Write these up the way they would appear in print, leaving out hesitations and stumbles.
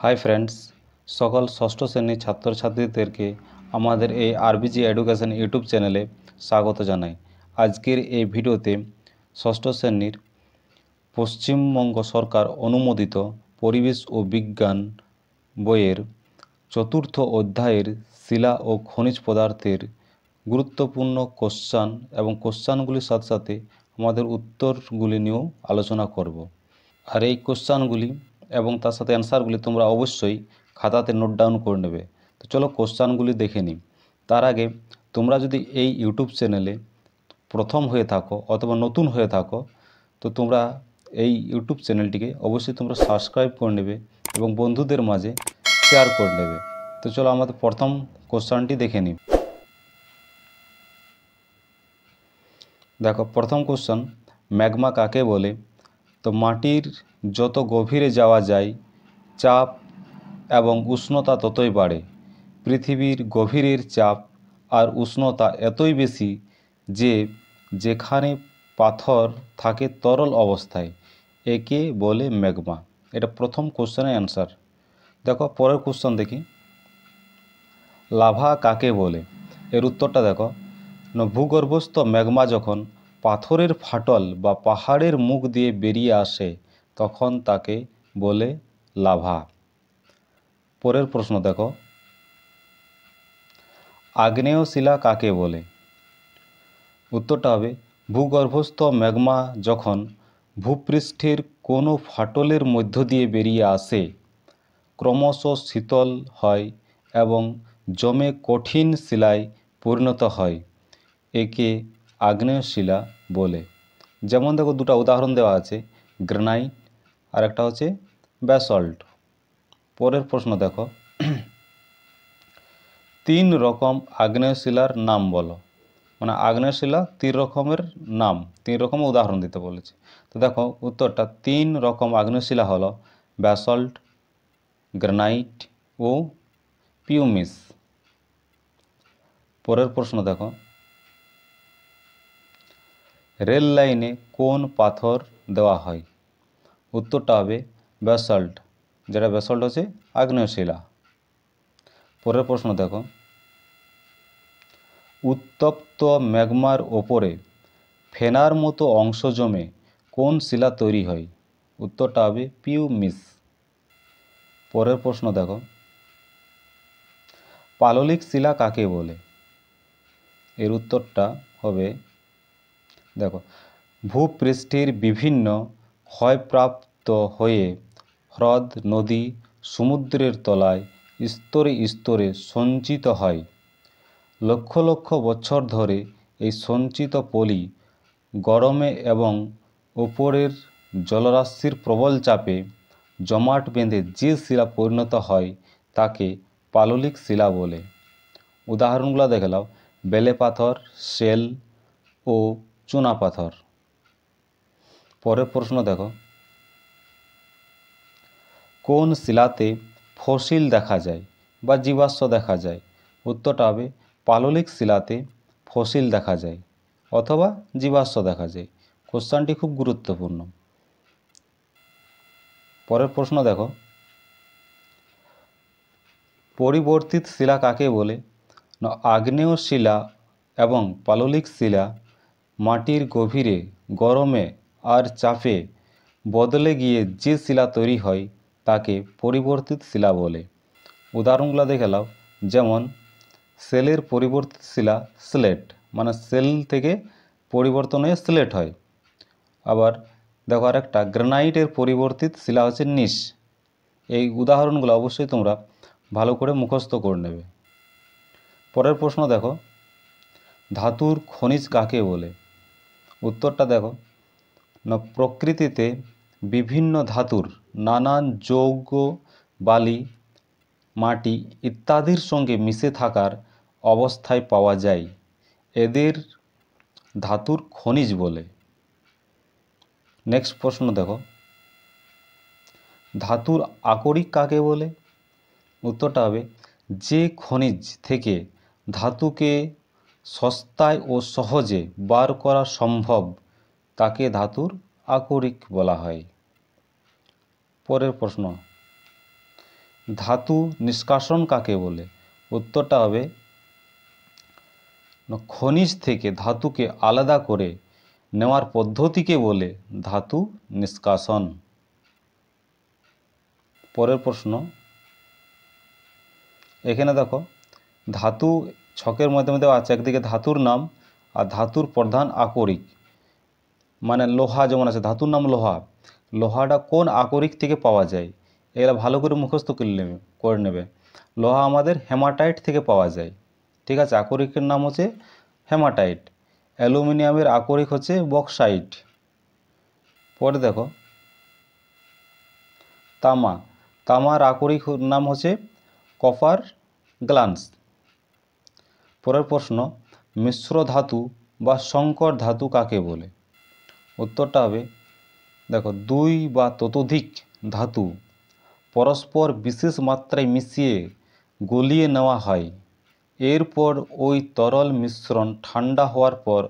Hi friends, সকল ষষ্ঠ শ্রেণীর ছাত্রছাত্রীদেরকে আমাদের এই আরবিজি এডুকেশন ইউটিউব চ্যানেলে স্বাগত জানাই। আজকের এই ভিডিওতে ষষ্ঠ শ্রেণীর পশ্চিমবঙ্গ সরকার অনুমোদিত পরিবেশ ও বিজ্ঞান বইয়ের চতুর্থ অধ্যায়ের শিলা ও খনিজ পদার্থের গুরুত্বপূর্ণ কোশ্চান এবং কোশ্চানগুলির সাথে সাথে আমাদের উত্তরগুলি নিয়েও আলোচনা করব। আর এই কোশ্চানগুলি এবং তার সাথে অ্যান্সারগুলি তোমরা অবশ্যই খাতাতে নোট ডাউন করে নেবে। তো চলো কোশ্চানগুলি দেখে নিই। তার আগে তোমরা যদি এই ইউটিউব চ্যানেলে প্রথম হয়ে থাকো অথবা নতুন হয়ে থাকো, তো তোমরা এই ইউটিউব চ্যানেলটিকে অবশ্যই তোমরা সাবস্ক্রাইব করে নেবে এবং বন্ধুদের মাঝে শেয়ার করে নেবে। তো চলো আমাদের প্রথম কোশ্চানটি দেখে নিই। দেখো, প্রথম কোশ্চান, ম্যাগমা কাকে বলে? তো মাটির যত গভীরে যাওয়া যায় চাপ এবং উষ্ণতা ততই বাড়ে। পৃথিবীর গভীরের চাপ আর উষ্ণতা এতই বেশি যে যেখানে পাথর থাকে তরল অবস্থায়, একে বলে ম্যাগমা। এটা প্রথম কোশ্চেনের অ্যান্সার। দেখো পরের কোশ্চেন দেখি, লাভা কাকে বলে? এর উত্তরটা দেখো, ভূগর্ভস্থ ম্যাগমা যখন পাথরের ফাটল বা পাহাড়ের মুখ দিয়ে বেরিয়ে আসে তখন তাকে বলে লাভা। পরের প্রশ্ন দেখো, আগ্নেয় শিলা কাকে বলে? উত্তরটা হবে, ভূগর্ভস্থ ম্যাগমা যখন ভূপৃষ্ঠের কোনো ফাটলের মধ্য দিয়ে বেরিয়ে আসে, ক্রমশ শীতল হয় এবং জমে কঠিন শিলায় পরিণত হয়, একে আগ্নেয় শিলা বলে। যেমন দেখো দুটো উদাহরণ দেওয়া আছে, গ্রানাইট আর একটা হচ্ছে ব্যাসল্ট। পরের প্রশ্ন দেখো, 3 রকম আগ্নেয় শিলার নাম বলো। মানে আগ্নেয় শিলা 3 রকমের নাম, 3 রকমের উদাহরণ দিতে বলেছে। তো দেখো উত্তরটা, 3 রকম আগ্নেয় শিলা হলো ব্যাসল্ট, গ্রানাইট ও পিউমিস। পরের প্রশ্ন দেখো, রেল লাইনে কোন পাথর দেওয়া হয়? উত্তরটা হবে ব্যাসল্ট, যেটা ব্যাসল্ট হচ্ছে আগ্নেয় শিলা। পরের প্রশ্ন দেখো, উত্তপ্ত ম্যাগমার ওপরে ফেনার মতো অংশ জমে কোন শিলা তৈরি হয়? উত্তরটা হবে পিউমিস। পরের প্রশ্ন দেখো, পাললিক শিলা কাকে বলে? এর উত্তরটা হবে, দেখো, ভূপৃষ্ঠের বিভিন্ন ক্ষয়প্রাপ্ত হয়ে হ্রদ, নদী, সমুদ্রের তলায় স্তরে স্তরে সঞ্চিত হয়। লক্ষ লক্ষ বছর ধরে এই সঞ্চিত পলি গরমে এবং উপরের জলরাশির প্রবল চাপে জমাট বেঁধে যে শিলা পরিণত হয় তাকে পাললিক শিলা বলে। উদাহরণগুলো দেখে নাও, বেলে পাথর, শেল ও চুনা পাথর। পরের প্রশ্ন দেখো, কোন শিলাতে ফসিল দেখা যায় বা জীবাশ্ম দেখা যায়? উত্তরটা হবে পাললিক শিলাতে ফসিল দেখা যায় অথবা জীবাশ্ম দেখা যায়। কোশ্চেনটি খুব গুরুত্বপূর্ণ। পরের প্রশ্ন দেখো, পরিবর্তিত শিলা কাকে বলে? না, আগ্নেয় শিলা এবং পাললিক শিলা মাটির গভীরে গরমে আর চাপে বদলে গিয়ে যে শিলা তৈরি হয় তাকে পরিবর্তিত শিলা বলে। উদাহরণগুলো দেখে নাও, যেমন সেলের পরিবর্তিত শিলা স্লেট, মানে সেল থেকে পরিবর্তন হয়ে স্লেট হয়। আবার দেখো আরেকটা, গ্রানাইটের পরিবর্তিত শিলা হচ্ছে নিস। এই উদাহরণগুলো অবশ্যই তোমরা ভালো করে মুখস্থ করে নেবে। পরের প্রশ্ন দেখো, ধাতুর খনিজ কাকে বলে? উত্তরটা দেখো, না, প্রকৃতিতে বিভিন্ন ধাতুর নানান যৌগ, বালি, মাটি ইত্যাদির সঙ্গে মিশে থাকার অবস্থায় পাওয়া যায়, এদের ধাতুর খনিজ বলে। নেক্সট প্রশ্ন দেখো, ধাতুর আকরিক কাকে বলে? উত্তরটা হবে, যে খনিজ থেকে ধাতুকে সস্তায় ও সহজে বার করা সম্ভব তাকে ধাতুর আকরিক বলা হয়। পরের প্রশ্ন, ধাতু নিষ্কাশন কাকে বলে? উত্তরটা হবে খনিজ থেকে ধাতুকে আলাদা করে নেওয়ার পদ্ধতিকে বলে ধাতু নিষ্কাশন। পরের প্রশ্ন, এখানে দেখো ধাতু ছকের মধ্যে দেওয়া আছে, একদিকে ধাতুর নাম আর ধাতুর প্রধান আকরিক, মানে লোহা যেমন আছে, ধাতুর নাম লোহা, লোহাটা কোন আকরিক থেকে পাওয়া যায়? এগুলো ভালো করে মুখস্থ করে নেবে। লোহা আমাদের হেমাটাইট থেকে পাওয়া যায়, ঠিক আছে। আকরিকের নাম হচ্ছে হেমাটাইট। অ্যালুমিনিয়ামের আকরিক হচ্ছে বক্সাইট। পরে দেখো তামা, তামার আকরিক নাম হচ্ছে কপার গ্লান্স। পরের প্রশ্ন, মিশ্র ধাতু বা সংকর ধাতু কাকে বলে? উত্তরটা হবে দেখো দুই বা ততোধিক ধাতু পরস্পর বিশেষ মাত্রায় মিশিয়ে গলিয়ে নেওয়া হয়, এরপর ওই তরল মিশ্রণ ঠান্ডা হওয়ার পর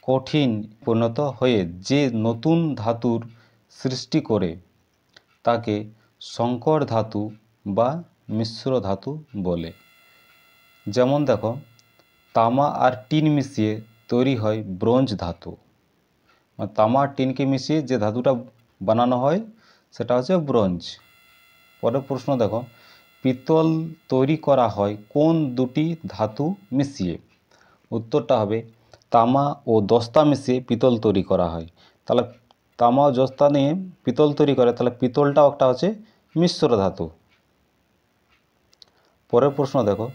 কঠিন পরিণত হয়ে যে নতুন ধাতুর সৃষ্টি করে তাকে সংকর ধাতু বা মিশ্র ধাতু বলে। যেমন দেখো তামা আর টিন মিশিয়ে তৈরি হয় ব্রোঞ্জ ধাতু, তামা আর টিনকে মিশিয়ে যে ধাতুটা বানানো হয় সেটা হচ্ছে ব্রোঞ্জ। পরের প্রশ্ন দেখো পিতল তৈরি করা হয় কোন দুটি ধাতু মিশিয়ে? উত্তরটা হবে তামা ও দস্তা মিশিয়ে পিতল তৈরি করা হয়। তাহলে তামা ও দস্তা নিয়ে পিতল তৈরি করে, তাহলে পিতলটাও একটা হচ্ছে মিশ্র ধাতু। পরের প্রশ্ন দেখো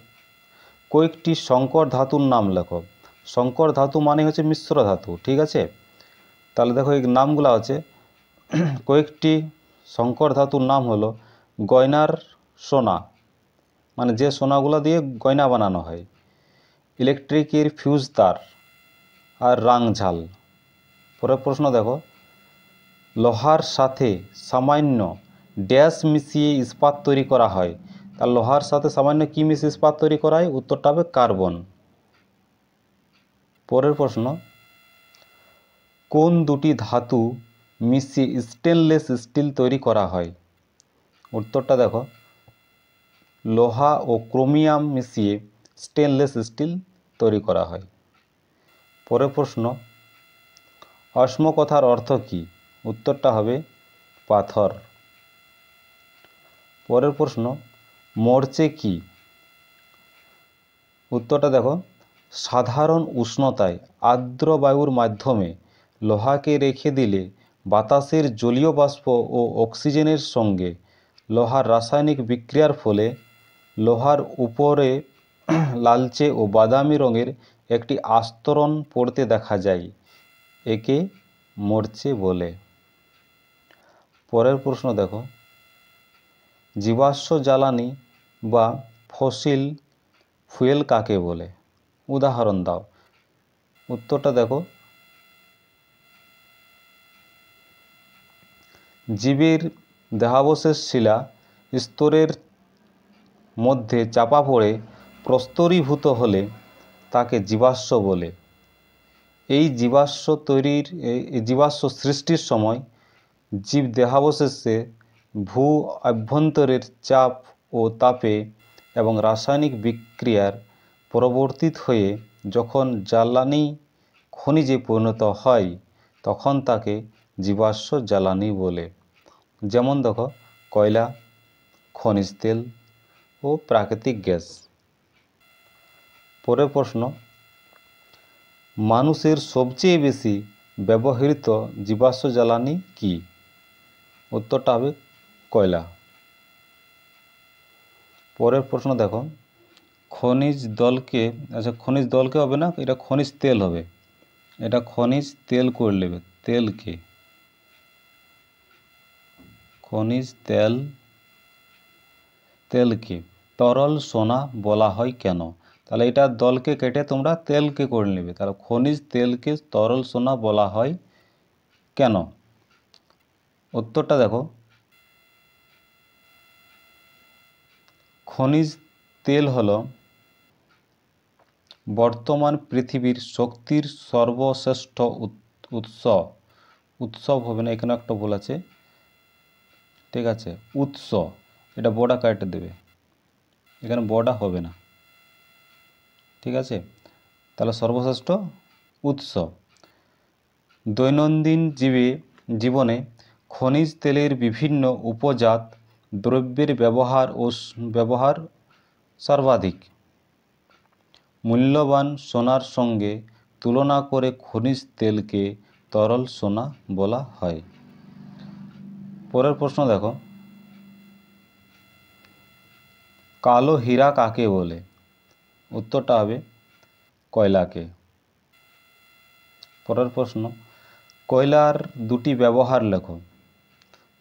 কয়েকটি সংকর ধাতুর নাম লেখো। সংকর ধাতু মানে হচ্ছে মিশ্র ধাতু, ঠিক আছে। তাহলে দেখো এই নামগুলো আছে, কয়েকটি সংকর ধাতুর নাম হলো গয়নার সোনা, মানে যে সোনাগুলো দিয়ে গয়না বানানো হয়, ইলেকট্রিকের ফিউজ তার আর রাংঝাল। পরের প্রশ্ন দেখো লোহার সাথে সামান্য ড্যাশ মিশিয়ে ইস্পাত তৈরি করা হয়। তার লোহার সাথে সামান্য কী মিশিয়ে ইস্পাত তৈরি করা হয়? উত্তরটা হবে কার্বন। পরের প্রশ্ন কোন দুটি ধাতু মিশিয়ে স্টেনলেস স্টিল তৈরি করা হয়? উত্তরটা দেখো লোহা ও ক্রোমিয়াম মিশিয়ে স্টেনলেস স্টিল তৈরি করা হয়। পরের প্রশ্ন অশ্ম কথার অর্থ কী? উত্তরটা হবে পাথর। পরের প্রশ্ন মরচে কি? উত্তরটা দেখো সাধারণ উষ্ণতায় আর্দ্র বায়ুর মাধ্যমে লোহাকে রেখে দিলে বাতাসের জলীয় বাষ্প ও অক্সিজেনের সঙ্গে লোহার রাসায়নিক বিক্রিয়ার ফলে লোহার উপরে লালচে ও বাদামি রঙের একটি আস্তরণ পড়তে দেখা যায়, একে মরচে বলে। পরের প্রশ্ন দেখো জীবাশ্ম জ্বালানি বা ফসিল ফুয়েল কাকে বলে? উদাহরণ দাও। উত্তরটা দেখো জীবের দেহাবশেষ শিলা স্তরের মধ্যে চাপা পড়ে প্রস্তরীভূত হলে তাকে জীবাশ্ম বলে। এই জীবাশ্ম সৃষ্টির সময় জীব দেহাবশেষে ভূ অভ্যন্তরের চাপ ও তাপে এবং রাসায়নিক বিক্রিয়ার পরিবর্তিত হয়ে যখন জ্বালানি খনিজে পরিণত হয় তখন তাকে জীবাশ্ম জ্বালানি বলে। যেমন দেখো কয়লা, খনিজ তেল ও প্রাকৃতিক গ্যাস। পরের প্রশ্ন মানুষের সবচেয়ে বেশি ব্যবহৃত জীবাশ্ম জ্বালানি কি? উত্তরটা হবে কয়লা। পরের প্রশ্ন দেখো খনিজ দলকে হবে না, এটা খনিজ তেল হবে, এটা খনিজ তেল করে নেবে, খনিজ তেলকে তরল সোনা বলা হয় কেন? তাহলে এটা দলকে কেটে তোমরা তেলকে করে নেবে। তাহলে খনিজ তেলকে তরল সোনা বলা হয় কেন? উত্তরটা দেখো খনিজ তেল হলো বর্তমান পৃথিবীর শক্তির সর্বশ্রেষ্ঠ উৎস হবে না, এখানে একটা ভুল আছে, ঠিক আছে, উৎস। এটা বড়া কেটে দেবে, এখানে বড়া হবে না। ঠিক আছে, তাহলে সর্বশ্রেষ্ঠ উৎস। দৈনন্দিন জীবনে খনিজ তেলের বিভিন্ন উপজাত দ্রব্যের ব্যবহার সর্বাধিক। মূল্যবান সোনার সঙ্গে তুলনা করে খনিজ তেলকে তরল সোনা বলা হয়। পরের প্রশ্ন দেখো, কালো হীরা কাকে বলে? উত্তরটা হবে কয়লাকে। পরের প্রশ্ন, কয়লার দুটি ব্যবহার লেখো।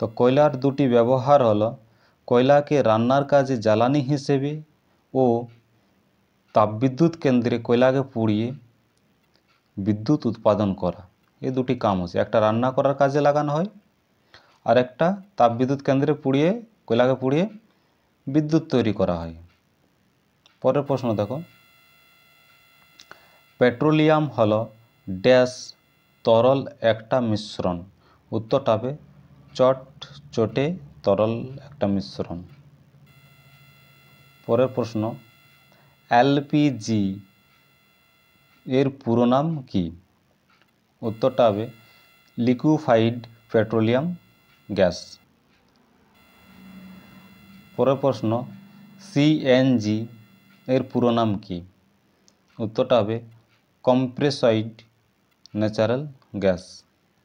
তো কয়লার দুটি ব্যবহার হলো কয়লাকে রান্নার কাজে জ্বালানি হিসেবে ও তাপবিদ্যুৎ কেন্দ্রে কয়লাকে পুড়িয়ে বিদ্যুৎ উৎপাদন করা। এই দুটি কাম হচ্ছে, একটা রান্না করার কাজে লাগানো হয় আর একটা তাপবিদ্যুৎ কেন্দ্রে কয়লাকে পুড়িয়ে বিদ্যুৎ তৈরি করা হয়। পরের প্রশ্ন দেখো, পেট্রোলিয়াম হলো ড্যাশ তরল একটা মিশ্রণ। উত্তরটা হবে চটচটে তরল একটা মিশ্রণ। পরের প্রশ্ন, এলপিজি এর পুরো নাম কি? উত্তরটা হবে লিকুইফাইড পেট্রোলিয়াম গ্যাস। পরের প্রশ্ন, সিএনজি এর পুরো নাম কি? উত্তরটা হবে কম্প্রেসড ন্যাচারাল গ্যাস।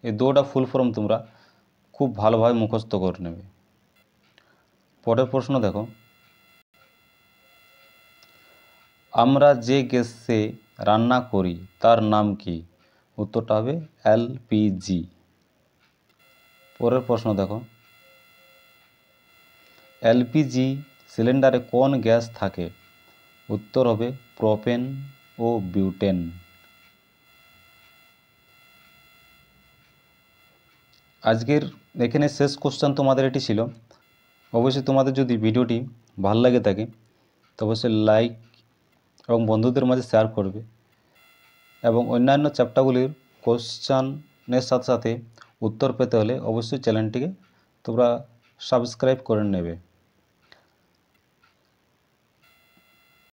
এই দুটো ফুল ফর্ম তোমরা খুব ভালোভাবে মুখস্থ করে নেবে। পরের প্রশ্ন দেখো, আমরা যে গ্যাসে রান্না করি তার নাম কি? উত্তরটা হবে এলপিজি। পরের প্রশ্ন দেখো, এলপিজি সিলিন্ডারে কোন গ্যাস থাকে? উত্তর হবে প্রোপেন ও বিউটেন। আজকের এখানে শেষ কোশ্চেন তোমাদের এটি ছিল। অবশ্যই তোমাদের যদি ভিডিওটি ভালো লাগে থাকে তো অবশ্যই লাইক এবং বন্ধুদের মাঝে শেয়ার করবে এবং অন্যান্য চ্যাপ্টারগুলির কোশ্চেনের সাথে সাথে উত্তর পেতে হলে অবশ্যই চ্যানেলটিকে তোমরা সাবস্ক্রাইব করে নেবে।